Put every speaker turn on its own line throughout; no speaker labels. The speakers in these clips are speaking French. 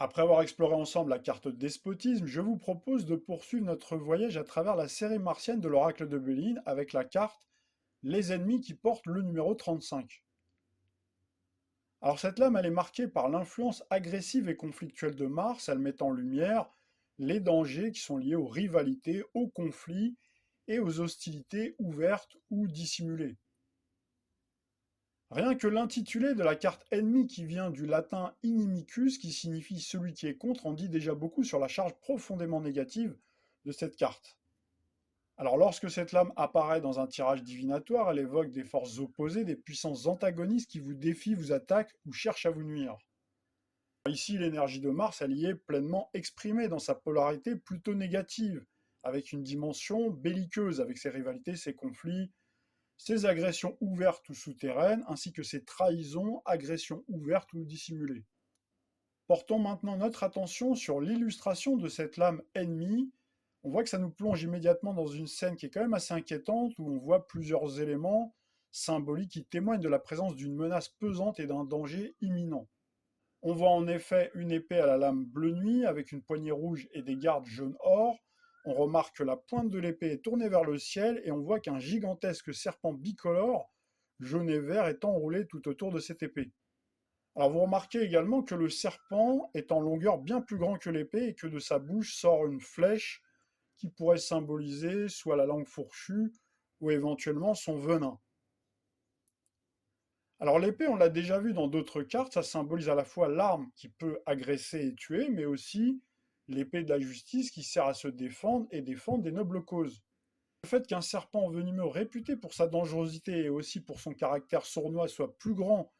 Après avoir exploré ensemble la carte despotisme, je vous propose de poursuivre notre voyage à travers la série martienne de l'Oracle de Béline avec la carte Les ennemis qui portent le numéro 35. Alors cette lame, elle est marquée par l'influence agressive et conflictuelle de Mars, elle met en lumière les dangers qui sont liés aux rivalités, aux conflits et aux hostilités ouvertes ou dissimulées. Rien que l'intitulé de la carte ennemie qui vient du latin inimicus, qui signifie celui qui est contre, en dit déjà beaucoup sur la charge profondément négative de cette carte. Alors lorsque cette lame apparaît dans un tirage divinatoire, elle évoque des forces opposées, des puissances antagonistes qui vous défient, vous attaquent ou cherchent à vous nuire. Ici, l'énergie de Mars, elle y est pleinement exprimée dans sa polarité plutôt négative, avec une dimension belliqueuse, avec ses rivalités, ses conflits, ses agressions ouvertes ou souterraines, ainsi que ses trahisons, agressions ouvertes ou dissimulées. Portons maintenant notre attention sur l'illustration de cette lame ennemie. On voit que ça nous plonge immédiatement dans une scène qui est quand même assez inquiétante, où on voit plusieurs éléments symboliques qui témoignent de la présence d'une menace pesante et d'un danger imminent. On voit en effet une épée à la lame bleu nuit avec une poignée rouge et des gardes jaune or. On remarque que la pointe de l'épée est tournée vers le ciel et on voit qu'un gigantesque serpent bicolore, jaune et vert, est enroulé tout autour de cette épée. Alors vous remarquez également que le serpent est en longueur bien plus grand que l'épée et que de sa bouche sort une flèche qui pourrait symboliser soit la langue fourchue ou éventuellement son venin. Alors l'épée, on l'a déjà vu dans d'autres cartes, ça symbolise à la fois l'arme qui peut agresser et tuer, mais aussi l'épée de la justice qui sert à se défendre et défendre des nobles causes. Le fait qu'un serpent venimeux réputé pour sa dangerosité et aussi pour son caractère sournois soit plus grand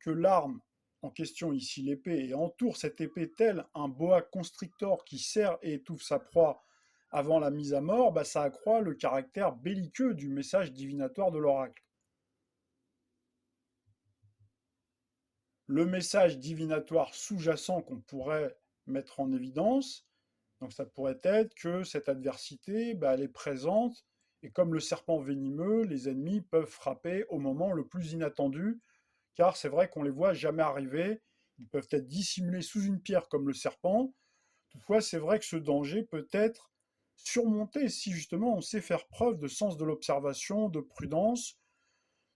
que l'arme en question, ici l'épée, et entoure cette épée tel un boa constrictor qui serre et étouffe sa proie avant la mise à mort, ça accroît le caractère belliqueux du message divinatoire de l'oracle. Le message divinatoire sous-jacent qu'on pourrait mettre en évidence, donc ça pourrait être que cette adversité, elle est présente, et comme le serpent venimeux, les ennemis peuvent frapper au moment le plus inattendu, car c'est vrai qu'on ne les voit jamais arriver, ils peuvent être dissimulés sous une pierre comme le serpent. Toutefois, c'est vrai que ce danger peut être surmonté si justement on sait faire preuve de sens de l'observation, de prudence,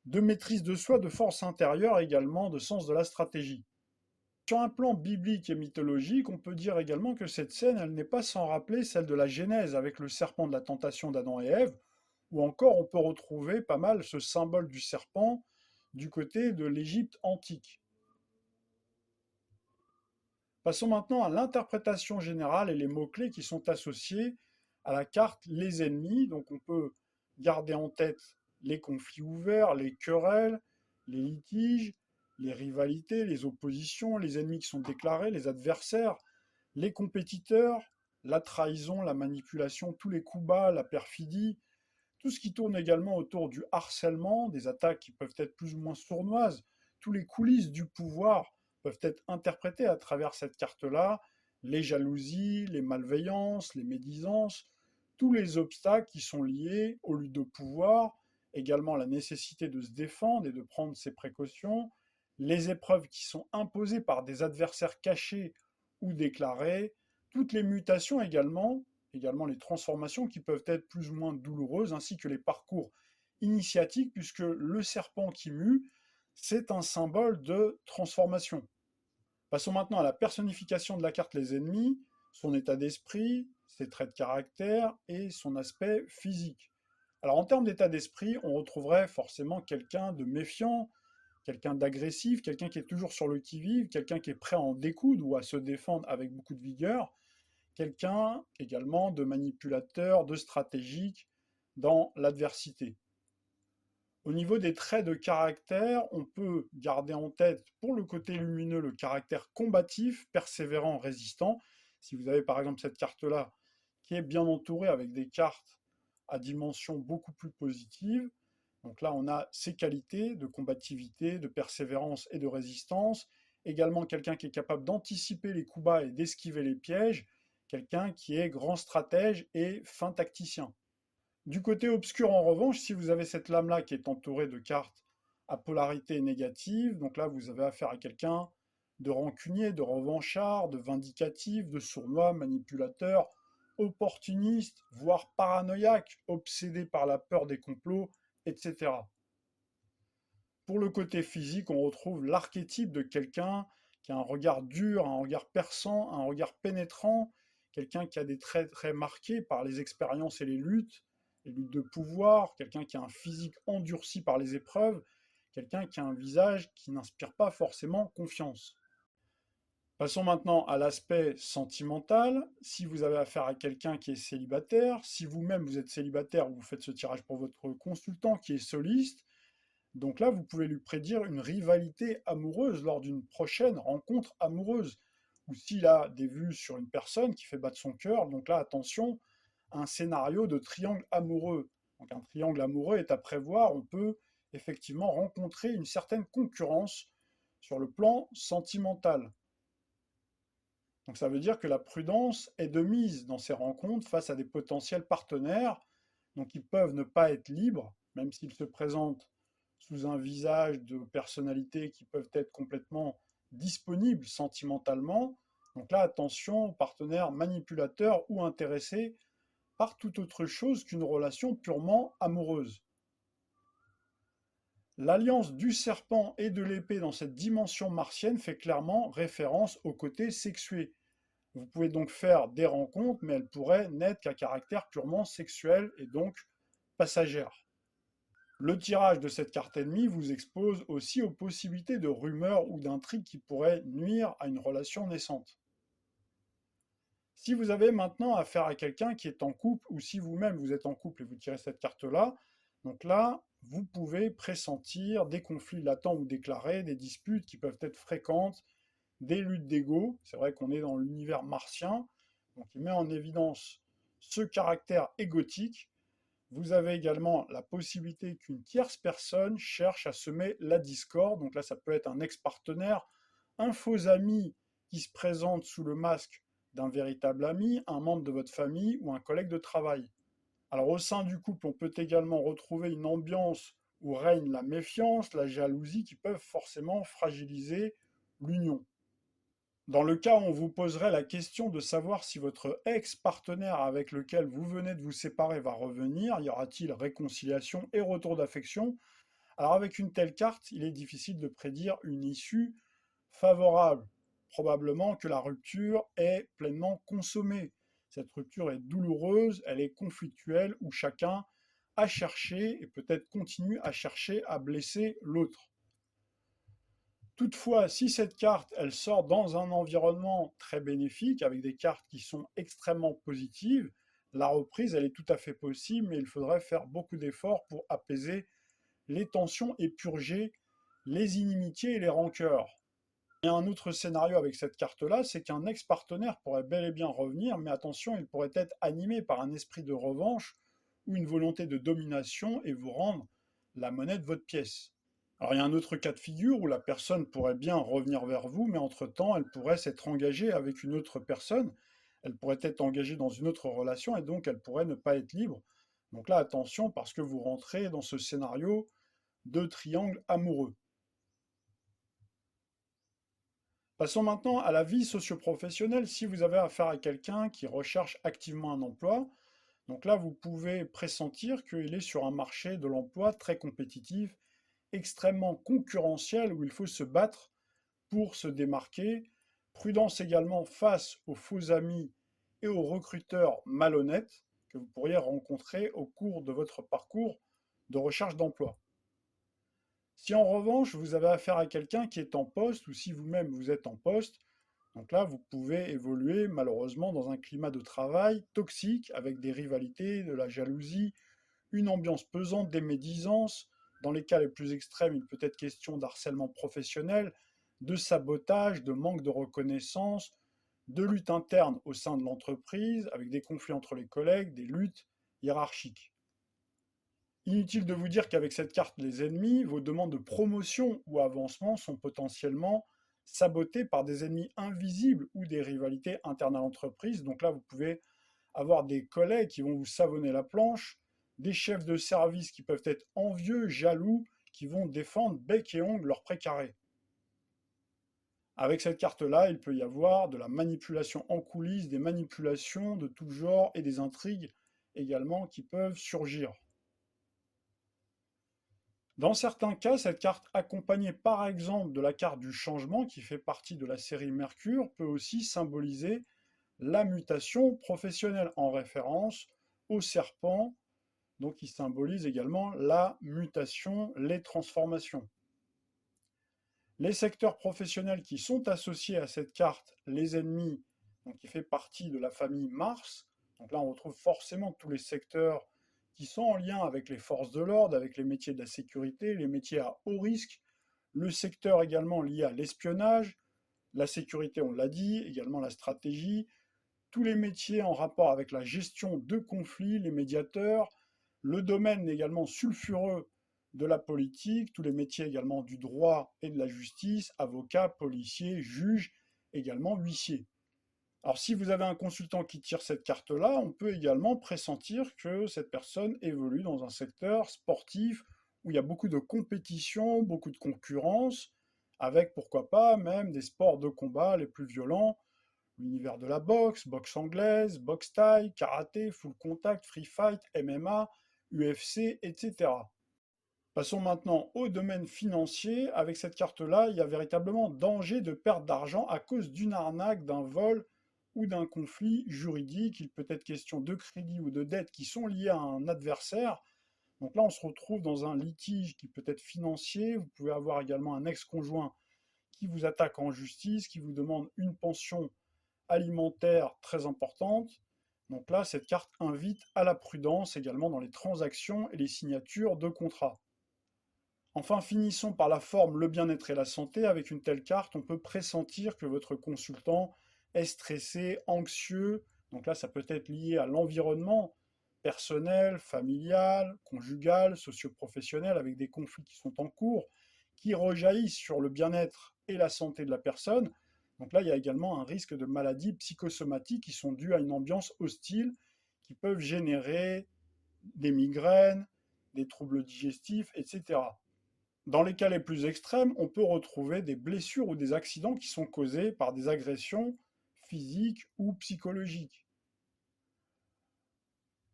de maîtrise de soi, de force intérieure également, de sens de la stratégie. Sur un plan biblique et mythologique, on peut dire également que cette scène, elle n'est pas sans rappeler celle de la Genèse avec le serpent de la tentation d'Adam et Ève, ou encore on peut retrouver pas mal ce symbole du serpent du côté de l'Égypte antique. Passons maintenant à l'interprétation générale et les mots-clés qui sont associés à la carte les ennemis. Donc on peut garder en tête les conflits ouverts, les querelles, les litiges, les rivalités, les oppositions, les ennemis qui sont déclarés, les adversaires, les compétiteurs, la trahison, la manipulation, tous les coups bas, la perfidie, tout ce qui tourne également autour du harcèlement, des attaques qui peuvent être plus ou moins sournoises, tous les coulisses du pouvoir peuvent être interprétées à travers cette carte-là, les jalousies, les malveillances, les médisances, tous les obstacles qui sont liés aux luttes de pouvoir, également la nécessité de se défendre et de prendre ses précautions, les épreuves qui sont imposées par des adversaires cachés ou déclarés, toutes les mutations également les transformations qui peuvent être plus ou moins douloureuses, ainsi que les parcours initiatiques, puisque le serpent qui mue, c'est un symbole de transformation. Passons maintenant à la personnification de la carte les ennemis, son état d'esprit, ses traits de caractère et son aspect physique. Alors en termes d'état d'esprit, on retrouverait forcément quelqu'un de méfiant, quelqu'un d'agressif, quelqu'un qui est toujours sur le qui-vive, quelqu'un qui est prêt à en découdre ou à se défendre avec beaucoup de vigueur, quelqu'un également de manipulateur, de stratégique dans l'adversité. Au niveau des traits de caractère, on peut garder en tête pour le côté lumineux le caractère combatif, persévérant, résistant. Si vous avez par exemple cette carte-là qui est bien entourée avec des cartes à dimension beaucoup plus positive, donc là on a ces qualités de combativité, de persévérance et de résistance. Également quelqu'un qui est capable d'anticiper les coups bas et d'esquiver les pièges, quelqu'un qui est grand stratège et fin tacticien. Du côté obscur, en revanche, si vous avez cette lame-là qui est entourée de cartes à polarité négative, donc là, vous avez affaire à quelqu'un de rancunier, de revanchard, de vindicatif, de sournois, manipulateur, opportuniste, voire paranoïaque, obsédé par la peur des complots, etc. Pour le côté physique, on retrouve l'archétype de quelqu'un qui a un regard dur, un regard perçant, un regard pénétrant, quelqu'un qui a des traits très marqués par les expériences et les luttes de pouvoir, quelqu'un qui a un physique endurci par les épreuves, quelqu'un qui a un visage qui n'inspire pas forcément confiance. Passons maintenant à l'aspect sentimental. Si vous avez affaire à quelqu'un qui est célibataire, si vous-même vous êtes célibataire ou vous faites ce tirage pour votre consultant qui est soliste, donc là, vous pouvez lui prédire une rivalité amoureuse lors d'une prochaine rencontre amoureuse. Ou s'il a des vues sur une personne qui fait battre son cœur, donc là, attention, un scénario de triangle amoureux. Donc un triangle amoureux est à prévoir, on peut effectivement rencontrer une certaine concurrence sur le plan sentimental. Donc ça veut dire que la prudence est de mise dans ces rencontres face à des potentiels partenaires, donc ils peuvent ne pas être libres, même s'ils se présentent sous un visage de personnalités qui peuvent être complètement disponibles sentimentalement. Donc là, attention aux partenaires manipulateurs ou intéressés par toute autre chose qu'une relation purement amoureuse. L'alliance du serpent et de l'épée dans cette dimension martienne fait clairement référence au côté sexué. Vous pouvez donc faire des rencontres, mais elles pourraient n'être qu'à caractère purement sexuel et donc passagère. Le tirage de cette carte ennemie vous expose aussi aux possibilités de rumeurs ou d'intrigues qui pourraient nuire à une relation naissante. Si vous avez maintenant affaire à quelqu'un qui est en couple, ou si vous-même vous êtes en couple et vous tirez cette carte-là, donc là, vous pouvez pressentir des conflits latents ou déclarés, des disputes qui peuvent être fréquentes, des luttes d'ego. C'est vrai qu'on est dans l'univers martien, donc il met en évidence ce caractère égotique. Vous avez également la possibilité qu'une tierce personne cherche à semer la discorde. Donc là, ça peut être un ex-partenaire, un faux ami qui se présente sous le masque d'un véritable ami, un membre de votre famille ou un collègue de travail. Alors au sein du couple, on peut également retrouver une ambiance où règne la méfiance, la jalousie qui peuvent forcément fragiliser l'union. Dans le cas où on vous poserait la question de savoir si votre ex-partenaire avec lequel vous venez de vous séparer va revenir, y aura-t-il réconciliation et retour d'affection? Alors avec une telle carte, il est difficile de prédire une issue favorable. Probablement que la rupture est pleinement consommée. Cette rupture est douloureuse, elle est conflictuelle, où chacun a cherché et peut-être continue à chercher à blesser l'autre. Toutefois, si cette carte, elle sort dans un environnement très bénéfique, avec des cartes qui sont extrêmement positives, la reprise, elle est tout à fait possible, mais il faudrait faire beaucoup d'efforts pour apaiser les tensions et purger les inimitiés et les rancœurs. Il y a un autre scénario avec cette carte-là, c'est qu'un ex-partenaire pourrait bel et bien revenir, mais attention, il pourrait être animé par un esprit de revanche ou une volonté de domination et vous rendre la monnaie de votre pièce. Alors il y a un autre cas de figure où la personne pourrait bien revenir vers vous, mais entre-temps, elle pourrait s'être engagée avec une autre personne, elle pourrait être engagée dans une autre relation et donc elle pourrait ne pas être libre. Donc là, attention, parce que vous rentrez dans ce scénario de triangle amoureux. Passons maintenant à la vie socio-professionnelle. Si vous avez affaire à quelqu'un qui recherche activement un emploi, donc là, vous pouvez pressentir qu'il est sur un marché de l'emploi très compétitif, extrêmement concurrentiel, où il faut se battre pour se démarquer. Prudence également face aux faux amis et aux recruteurs malhonnêtes que vous pourriez rencontrer au cours de votre parcours de recherche d'emploi. Si en revanche, vous avez affaire à quelqu'un qui est en poste, ou si vous-même vous êtes en poste, donc là, vous pouvez évoluer malheureusement dans un climat de travail toxique, avec des rivalités, de la jalousie, une ambiance pesante, des médisances. Dans les cas les plus extrêmes, il peut être question d'harcèlement professionnel, de sabotage, de manque de reconnaissance, de lutte interne au sein de l'entreprise, avec des conflits entre les collègues, des luttes hiérarchiques. Inutile de vous dire qu'avec cette carte les ennemis, vos demandes de promotion ou avancement sont potentiellement sabotées par des ennemis invisibles ou des rivalités internes à l'entreprise. Donc là, vous pouvez avoir des collègues qui vont vous savonner la planche, des chefs de service qui peuvent être envieux, jaloux, qui vont défendre bec et ongle leur précaré. Avec cette carte-là, il peut y avoir de la manipulation en coulisses, des manipulations de tout genre et des intrigues également qui peuvent surgir. Dans certains cas, cette carte accompagnée par exemple de la carte du changement qui fait partie de la série Mercure peut aussi symboliser la mutation professionnelle en référence au serpent, donc qui symbolise également la mutation, les transformations. Les secteurs professionnels qui sont associés à cette carte, les ennemis, donc qui fait partie de la famille Mars, donc là on retrouve forcément tous les secteurs qui sont en lien avec les forces de l'ordre, avec les métiers de la sécurité, les métiers à haut risque, le secteur également lié à l'espionnage, la sécurité on l'a dit, également la stratégie, tous les métiers en rapport avec la gestion de conflits, les médiateurs, le domaine également sulfureux de la politique, tous les métiers également du droit et de la justice, avocats, policiers, juges, également huissiers. Alors si vous avez un consultant qui tire cette carte-là, on peut également pressentir que cette personne évolue dans un secteur sportif où il y a beaucoup de compétition, beaucoup de concurrence, avec pourquoi pas même des sports de combat les plus violents, l'univers de la boxe, boxe anglaise, boxe thaï, karaté, full contact, free fight, MMA, UFC, etc. Passons maintenant au domaine financier. Avec cette carte-là, il y a véritablement danger de perte d'argent à cause d'une arnaque, d'un vol ou d'un conflit juridique. Il peut être question de crédit ou de dette qui sont liés à un adversaire. Donc là, on se retrouve dans un litige qui peut être financier. Vous pouvez avoir également un ex-conjoint qui vous attaque en justice, qui vous demande une pension alimentaire très importante. Donc là, cette carte invite à la prudence également dans les transactions et les signatures de contrats. Enfin, finissons par la forme, le bien-être et la santé. Avec une telle carte, on peut pressentir que votre consultant est stressé, anxieux. Donc là, ça peut être lié à l'environnement personnel, familial, conjugal, socio-professionnel, avec des conflits qui sont en cours, qui rejaillissent sur le bien-être et la santé de la personne. Donc là, il y a également un risque de maladies psychosomatiques qui sont dues à une ambiance hostile, qui peuvent générer des migraines, des troubles digestifs, etc. Dans les cas les plus extrêmes, on peut retrouver des blessures ou des accidents qui sont causés par des agressions physiques ou psychologiques.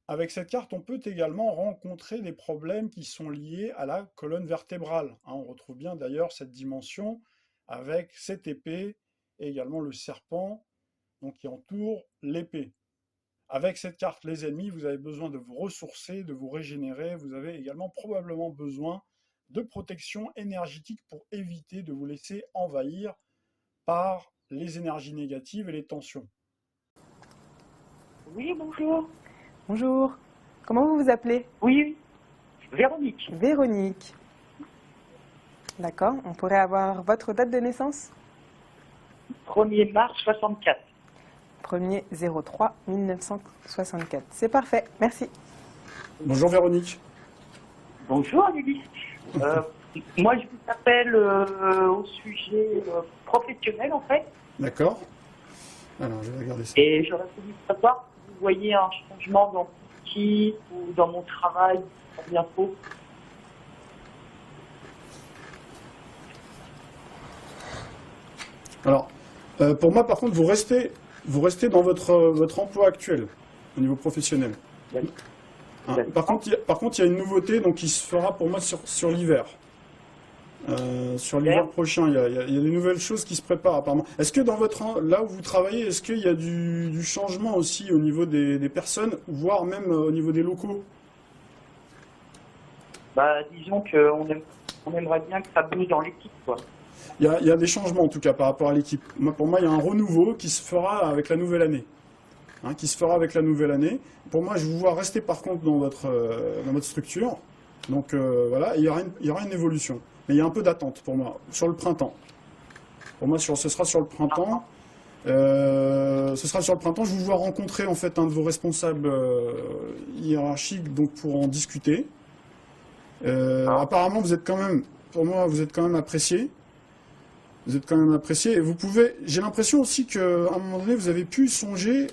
Avec cette carte, on peut également rencontrer des problèmes qui sont liés à la colonne vertébrale. On retrouve bien d'ailleurs cette dimension avec cette épée et également le serpent donc, qui entoure l'épée. Avec cette carte, les ennemis, vous avez besoin de vous ressourcer, de vous régénérer. Vous avez également probablement besoin de protection énergétique pour éviter de vous laisser envahir par les énergies négatives et les tensions.
Oui, bonjour.
Bonjour. Comment vous vous appelez?
Oui, Véronique.
Véronique. D'accord. On pourrait avoir votre date de naissance?
1er mars 64.
1er 03 1964. C'est parfait. Merci.
Bonjour Véronique.
Bonjour Lily. Moi, je vous appelle au sujet professionnel, en fait.
D'accord. Alors, je vais regarder ça.
Et j'aurais voulu savoir si vous voyez un changement dans mon équipe ou dans mon travail bientôt.
Alors, pour moi, par contre, vous restez dans votre emploi actuel, au niveau professionnel. Hein, par contre, il y a une nouveauté donc, qui se fera pour moi sur l'hiver. Sur l'hiver prochain, il y a des nouvelles choses qui se préparent apparemment. Est-ce que là où vous travaillez, est-ce qu'il y a du changement aussi au niveau des personnes, voire même au niveau des locaux?
Disons qu'on aimerait bien que ça bouge dans l'équipe, quoi.
Il y a des changements en tout cas par rapport à l'équipe. Pour moi, il y a un renouveau qui se fera avec la nouvelle année. Pour moi, je vous vois rester par contre dans votre structure. Donc voilà, il y aura une évolution. Mais il y a un peu d'attente pour moi, sur le printemps. Pour moi, ce sera sur le printemps. Je vous vois rencontrer en fait un de vos responsables hiérarchiques donc, pour en discuter. Apparemment, vous êtes quand même apprécié. Et j'ai l'impression aussi qu'à un moment donné, vous avez pu songer,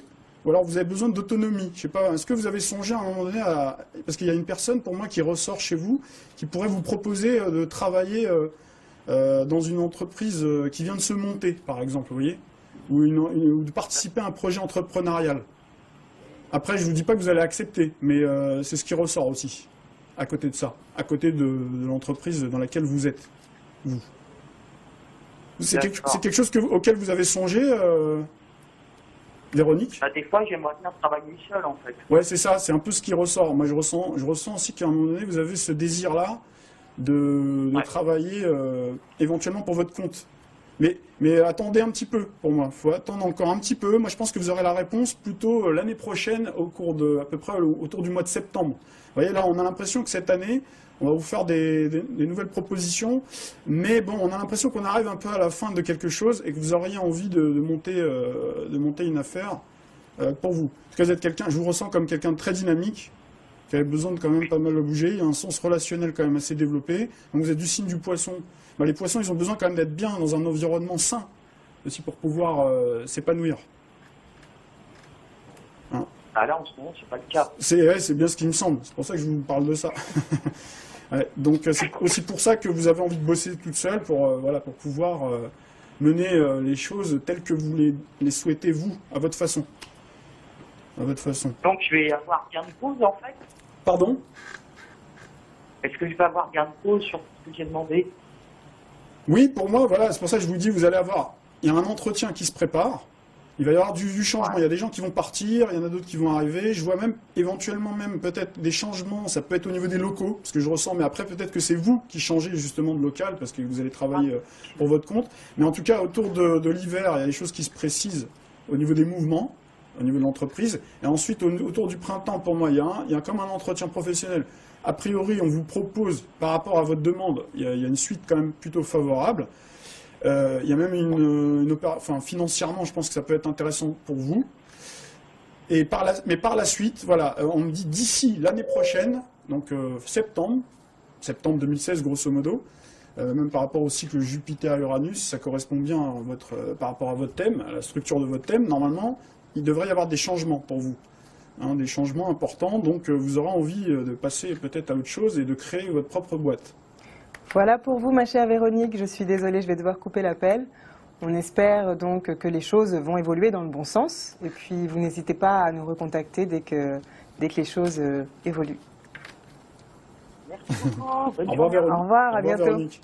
ou alors vous avez besoin d'autonomie. Je sais pas, est-ce que vous avez songé à un moment donné parce qu'il y a une personne pour moi qui ressort chez vous, qui pourrait vous proposer de travailler dans une entreprise qui vient de se monter, par exemple, vous voyez, ou de participer à un projet entrepreneurial. Après, je ne vous dis pas que vous allez accepter, mais c'est ce qui ressort aussi, à côté de ça, à côté de l'entreprise dans laquelle vous êtes, vous. C'est quelque chose auquel vous avez songé, Véronique?
Bah, des fois, j'aimerais bien travailler seul, en fait.
Ouais, c'est ça, c'est un peu ce qui ressort. Moi, je ressens aussi qu'à un moment donné, vous avez ce désir-là de travailler éventuellement pour votre compte. Mais attendez un petit peu, pour moi. Il faut attendre encore un petit peu. Moi, je pense que vous aurez la réponse plutôt l'année prochaine, au cours de, à peu près autour du mois de septembre. Vous voyez, là, on a l'impression que cette année, on va vous faire des nouvelles propositions. Mais bon, on a l'impression qu'on arrive un peu à la fin de quelque chose et que vous auriez envie de monter une affaire pour vous. Parce que vous êtes quelqu'un, je vous ressens comme quelqu'un de très dynamique, qui avait besoin de quand même pas mal bouger. Il y a un sens relationnel quand même assez développé. Donc vous êtes du signe du poisson. Ben, les poissons, ils ont besoin quand même d'être bien dans un environnement sain, aussi pour pouvoir s'épanouir. Hein.
Ah là, en ce moment, c'est pas le cas.
C'est bien ce qui me semble. C'est pour ça que je vous parle de ça. Ouais, donc c'est aussi pour ça que vous avez envie de bosser toute seule, pour pouvoir mener les choses telles que vous les souhaitez, vous, à votre façon. À votre façon.
Donc, je vais avoir gain de cause, en fait.
Pardon?
Est-ce que je vais avoir gain de cause sur ce que j'ai demandé?
Oui, pour moi, voilà, c'est pour ça que je vous dis, il y a un entretien qui se prépare, il va y avoir du changement, il y a des gens qui vont partir, il y en a d'autres qui vont arriver, je vois même, éventuellement même, peut-être des changements, ça peut être au niveau des locaux, parce que je ressens, mais après, peut-être que c'est vous qui changez justement de local, parce que vous allez travailler pour votre compte, mais en tout cas, autour de l'hiver, il y a des choses qui se précisent au niveau des mouvements, au niveau de l'entreprise, et ensuite, autour du printemps, pour moi, il y a comme un entretien professionnel. A priori, on vous propose, par rapport à votre demande, il y a une suite quand même plutôt favorable. Il y a même une opération, financièrement, je pense que ça peut être intéressant pour vous. Mais par la suite, voilà, on me dit d'ici l'année prochaine, donc septembre 2016 grosso modo, même par rapport au cycle Jupiter-Uranus, ça correspond bien par rapport à votre thème, à la structure de votre thème, normalement, il devrait y avoir des changements pour vous. Hein, des changements importants, donc vous aurez envie de passer peut-être à autre chose et de créer votre propre boîte.
Voilà pour vous, ma chère Véronique. Je suis désolée, je vais devoir couper l'appel. On espère donc que les choses vont évoluer dans le bon sens. Et puis, vous n'hésitez pas à nous recontacter dès que les choses évoluent.
Merci beaucoup.
Au revoir, Véronique.
Au revoir, à bientôt.
Véronique.